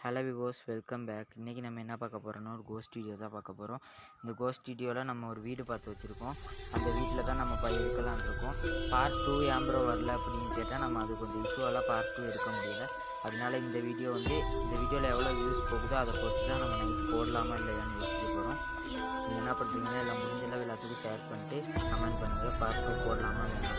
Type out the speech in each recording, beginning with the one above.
Hello விவோஸ், welcome back. இன்றைக்கி நம்ம என்ன பார்க்க போகிறோன்னா ஒரு கோஸ்ட் வீடியோ தான் பார்க்க போகிறோம். இந்த கோஸ்ட் வீடியோவில் நம்ம ஒரு வீடு பார்த்து வச்சுருக்கோம். அந்த வீட்டில் தான் நம்ம எடுக்கலான் இருக்கோம். பார்ட் 2 ஏன் ப்ரோ வரல அப்படின்னு கேட்டால் நம்ம அது கொஞ்சம் இஷ்யூவெல்லாம் பார்ட் 2 எடுக்க முடியல. அதனால இந்த வீடியோவில் எவ்வளோ வியூஸ் போகுதோ அதை பொறுத்து தான் நம்ம நைட் போடலாமா இல்லையான்னு யோசிச்சுட்டு போகிறோம். நீங்கள் என்ன பண்ணுறீங்கன்னா எல்லாம் முடிஞ்சளவு எல்லாத்துக்கும் ஷேர் பண்ணிட்டு கமெண்ட் பண்ணுங்கள். பார்ட் 2 போடலாமா இல்லையா.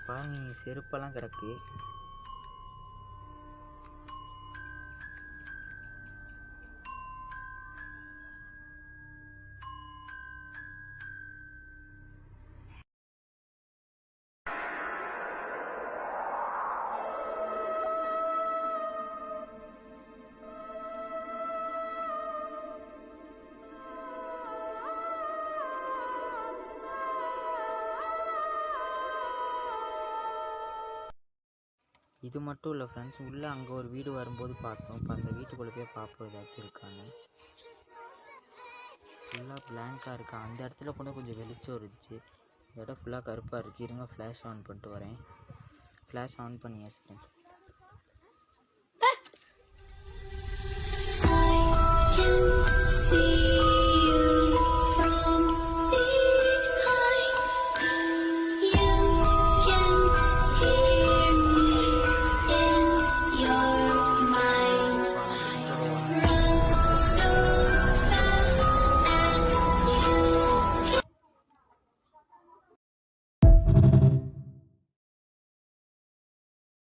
பாருங்க, செருப்பெல்லாம் கிடக்கு. இது மட்டும் இல்லை ஃப்ரெண்ட்ஸ், உள்ளே அங்கே ஒரு வீடு வரும்போது பார்த்தோம். இப்போ அந்த வீட்டுக்குள்ளே போய் பார்ப்போம் ஏதாச்சும் இருக்கான்னு. ஃபுல்லாக பிளாங்காக இருக்கா. அந்த இடத்துல கூட கொஞ்சம் வெளிச்சம் இருந்துச்சு. இந்த இடம் ஃபுல்லாக கருப்பாக இருக்குது. இருங்க, ஃப்ளாஷ் ஆன் பண்ணிட்டு வரேன். ஃப்ளாஷ் ஆன் பண்ணியாச்சு ஃப்ரெண்ட்ஸ்.